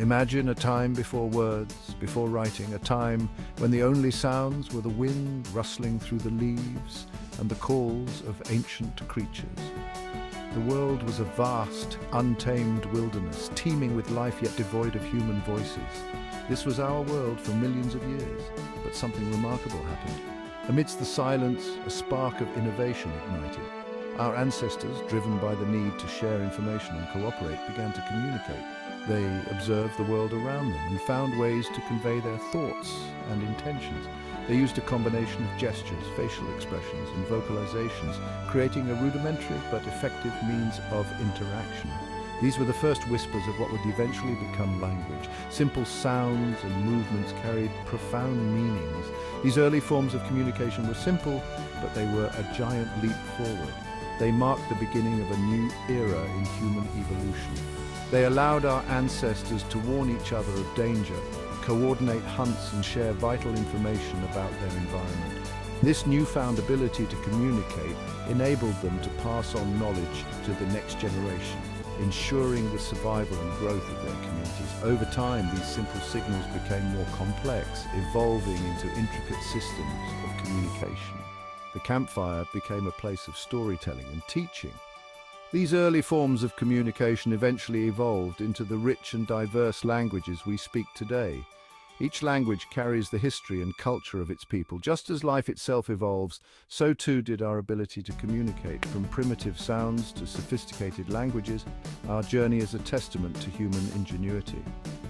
Imagine a time before words, before writing, a time when the only sounds were the wind rustling through the leaves and the calls of ancient creatures. The world was a vast, untamed wilderness, teeming with life yet devoid of human voices. This was our world for millions of years, but something remarkable happened. Amidst the silence, a spark of innovation ignited. Our ancestors, driven by the need to share information and cooperate, began to communicate. They observed the world around them and found ways to convey their thoughts and intentions. They used a combination of gestures, facial expressions, and vocalizations, creating a rudimentary but effective means of interaction. These were the first whispers of what would eventually become language. Simple sounds and movements carried profound meanings. These early forms of communication were simple, but they were a giant leap forward. They marked the beginning of a new era in human evolution. They allowed our ancestors to warn each other of danger, coordinate hunts, and share vital information about their environment. This newfound ability to communicate enabled them to pass on knowledge to the next generation, ensuring the survival and growth of their communities. Over time, these simple signals became more complex, evolving into intricate systems of communication. The campfire became a place of storytelling and teaching. These early forms of communication eventually evolved into the rich and diverse languages we speak today. Each language carries the history and culture of its people. Just as life itself evolves, so too did our ability to communicate. From primitive sounds to sophisticated languages, our journey is a testament to human ingenuity.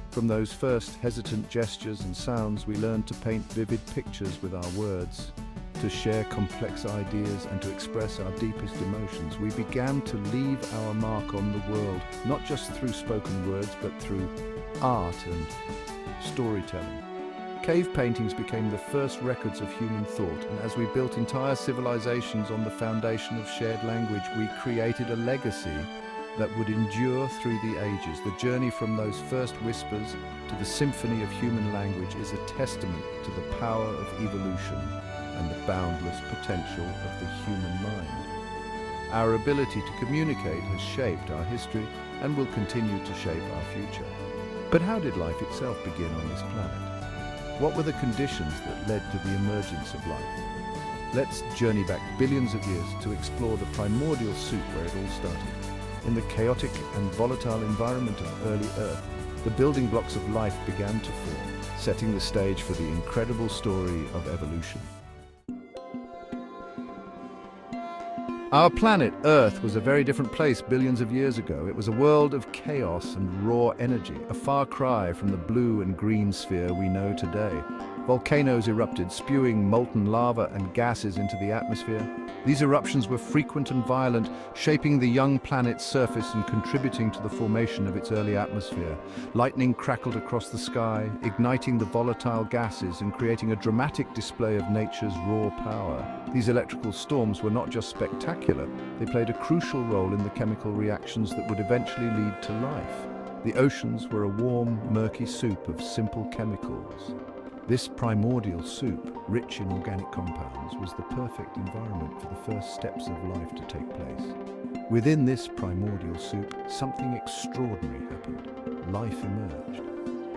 From those first hesitant gestures and sounds, we learned to paint vivid pictures with our words, to share complex ideas and to express our deepest emotions. We began to leave our mark on the world, not just through spoken words, but through art and storytelling. Cave paintings became the first records of human thought, and as we built entire civilizations on the foundation of shared language, we created a legacy that would endure through the ages. The journey from those first whispers to the symphony of human language is a testament to the power of evolution and the boundless potential of the human mind. Our ability to communicate has shaped our history and will continue to shape our future. But how did life itself begin on this planet? What were the conditions that led to the emergence of life? Let's journey back billions of years to explore the primordial soup where it all started. In the chaotic and volatile environment of early Earth, the building blocks of life began to form, setting the stage for the incredible story of evolution. Our planet, Earth, was a very different place billions of years ago. It was a world of chaos and raw energy, a far cry from the blue and green sphere we know today. Volcanoes erupted, spewing molten lava and gases into the atmosphere. These eruptions were frequent and violent, shaping the young planet's surface and contributing to the formation of its early atmosphere. Lightning crackled across the sky, igniting the volatile gases and creating a dramatic display of nature's raw power. These electrical storms were not just spectacular, they played a crucial role in the chemical reactions that would eventually lead to life. The oceans were a warm, murky soup of simple chemicals. This primordial soup, rich in organic compounds, was the perfect environment for the first steps of life to take place. Within this primordial soup, something extraordinary happened. Life emerged.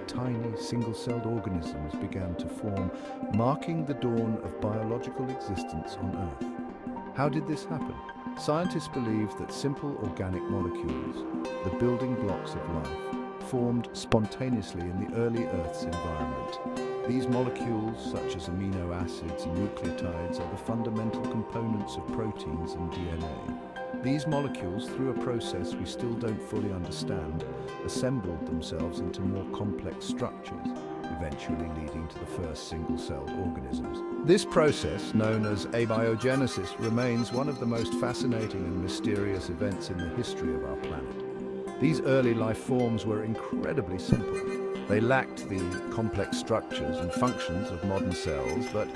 Tiny, single-celled organisms began to form, marking the dawn of biological existence on Earth. How did this happen? Scientists believe that simple organic molecules, the building blocks of life, formed spontaneously in the early Earth's environment. These molecules, such as amino acids and nucleotides, are the fundamental components of proteins and DNA. These molecules, through a process we still don't fully understand, assembled themselves into more complex structures, eventually leading to the first single-celled organisms. This process, known as abiogenesis, remains one of the most fascinating and mysterious events in the history of our planet. These early life forms were incredibly simple. They lacked the complex structures and functions of modern cells, but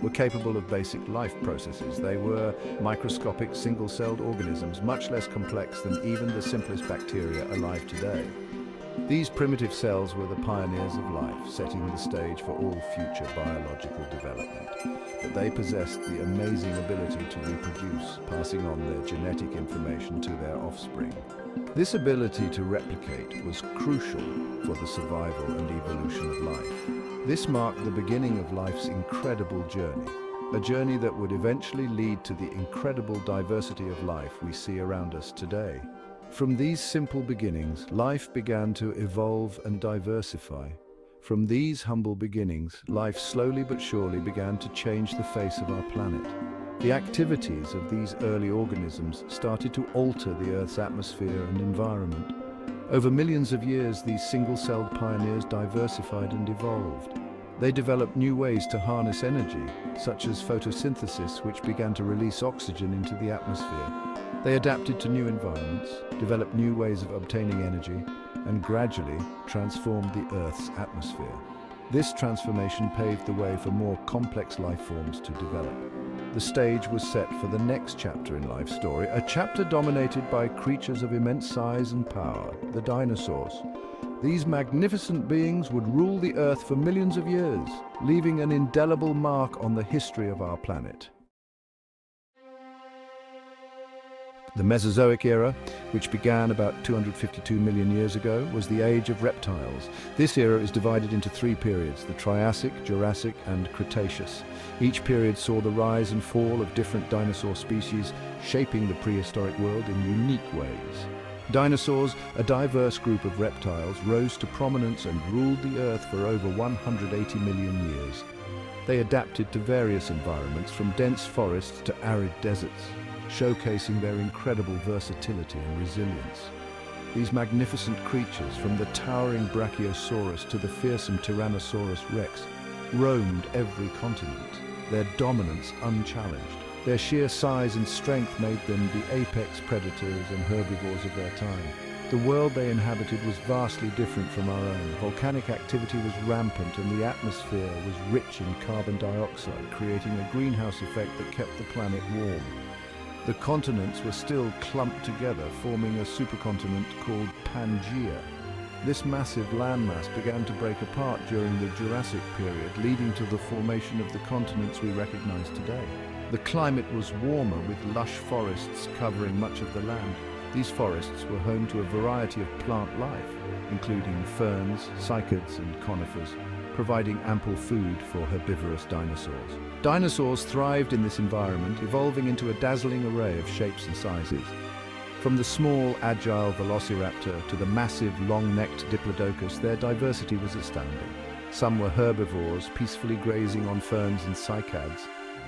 were capable of basic life processes. They were microscopic, single-celled organisms, much less complex than even the simplest bacteria alive today. These primitive cells were the pioneers of life, setting the stage for all future biological development. But they possessed the amazing ability to reproduce, passing on their genetic information to their offspring. This ability to replicate was crucial for the survival and evolution of life. This marked the beginning of life's incredible journey, a journey that would eventually lead to the incredible diversity of life we see around us today. From these simple beginnings, life began to evolve and diversify. From these humble beginnings, life slowly but surely began to change the face of our planet. The activities of these early organisms started to alter the Earth's atmosphere and environment. Over millions of years, these single-celled pioneers diversified and evolved. They developed new ways to harness energy, such as photosynthesis, which began to release oxygen into the atmosphere. They adapted to new environments, developed new ways of obtaining energy, and gradually transformed the Earth's atmosphere. This transformation paved the way for more complex life forms to develop. The stage was set for the next chapter in life's story, a chapter dominated by creatures of immense size and power, the dinosaurs. These magnificent beings would rule the Earth for millions of years, leaving an indelible mark on the history of our planet. The Mesozoic era, which began about 252 million years ago, was the age of reptiles. This era is divided into three periods: the Triassic, Jurassic, and Cretaceous. Each period saw the rise and fall of different dinosaur species, shaping the prehistoric world in unique ways. Dinosaurs, a diverse group of reptiles, rose to prominence and ruled the Earth for over 180 million years. They adapted to various environments, from dense forests to arid deserts, showcasing their incredible versatility and resilience. These magnificent creatures, from the towering Brachiosaurus to the fearsome Tyrannosaurus rex, roamed every continent, their dominance unchallenged. Their sheer size and strength made them the apex predators and herbivores of their time. The world they inhabited was vastly different from our own. Volcanic activity was rampant and the atmosphere was rich in carbon dioxide, creating a greenhouse effect that kept the planet warm. The continents were still clumped together, forming a supercontinent called Pangaea. This massive landmass began to break apart during the Jurassic period, leading to the formation of the continents we recognize today. The climate was warmer, with lush forests covering much of the land. These forests were home to a variety of plant life, including ferns, cycads, and conifers, providing ample food for herbivorous dinosaurs. Dinosaurs thrived in this environment, evolving into a dazzling array of shapes and sizes. From the small, agile velociraptor to the massive, long-necked diplodocus, their diversity was astounding. Some were herbivores, peacefully grazing on ferns and cycads.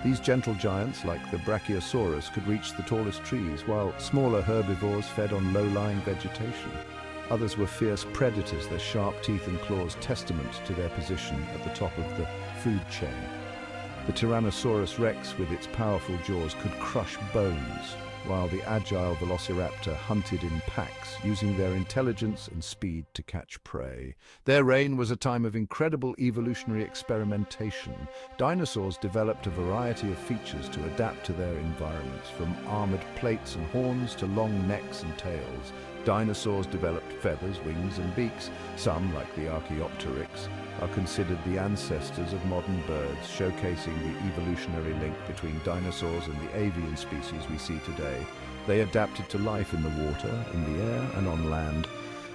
These gentle giants, like the Brachiosaurus, could reach the tallest trees, while smaller herbivores fed on low-lying vegetation. Others were fierce predators, their sharp teeth and claws testament to their position at the top of the food chain. The Tyrannosaurus rex, with its powerful jaws, could crush bones, while the agile velociraptor hunted in packs, using their intelligence and speed to catch prey. Their reign was a time of incredible evolutionary experimentation. Dinosaurs developed a variety of features to adapt to their environments, from armored plates and horns to long necks and tails. Dinosaurs developed feathers, wings, and beaks. Some, like the Archaeopteryx, are considered the ancestors of modern birds, showcasing the evolutionary link between dinosaurs and the avian species we see today. They adapted to life in the water, in the air, and on land.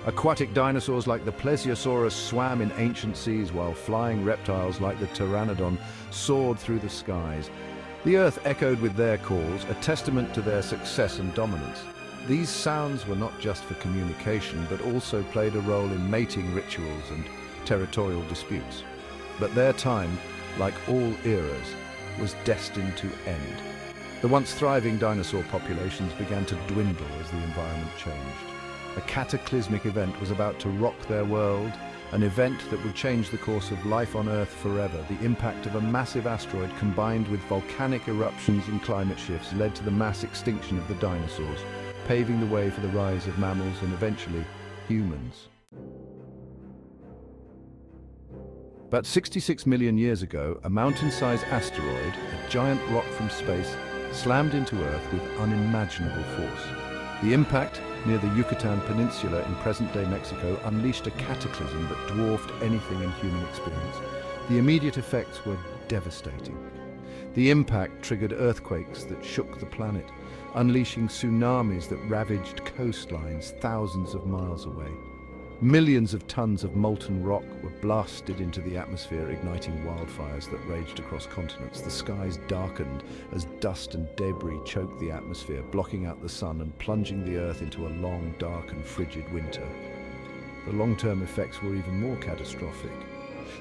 Aquatic dinosaurs like the Plesiosaurus swam in ancient seas, while flying reptiles like the Pteranodon soared through the skies. The Earth echoed with their calls, a testament to their success and dominance. These sounds were not just for communication, but also played a role in mating rituals and territorial disputes. But their time, like all eras, was destined to end. The once thriving dinosaur populations began to dwindle as the environment changed. A cataclysmic event was about to rock their world, an event that would change the course of life on Earth forever. The impact of a massive asteroid combined with volcanic eruptions and climate shifts led to the mass extinction of the dinosaurs, paving the way for the rise of mammals and eventually humans. About 66 million years ago, a mountain-sized asteroid, a giant rock from space, slammed into Earth with unimaginable force. The impact near the Yucatan Peninsula in present-day Mexico unleashed a cataclysm that dwarfed anything in human experience. The immediate effects were devastating. The impact triggered earthquakes that shook the planet. unleashing tsunamis that ravaged coastlines thousands of miles away. Millions of tons of molten rock were blasted into the atmosphere, igniting wildfires that raged across continents. The skies darkened as dust and debris choked the atmosphere, blocking out the sun and plunging the Earth into a long, dark and frigid winter. The long-term effects were even more catastrophic.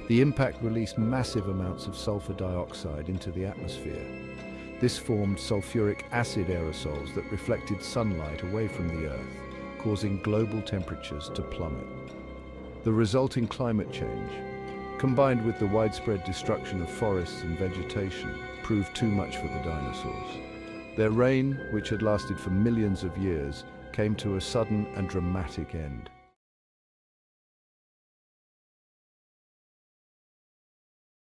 The impact released massive amounts of sulfur dioxide into the atmosphere. This formed sulfuric acid aerosols that reflected sunlight away from the Earth, causing global temperatures to plummet. The resulting climate change, combined with the widespread destruction of forests and vegetation, proved too much for the dinosaurs. Their reign, which had lasted for millions of years, came to a sudden and dramatic end.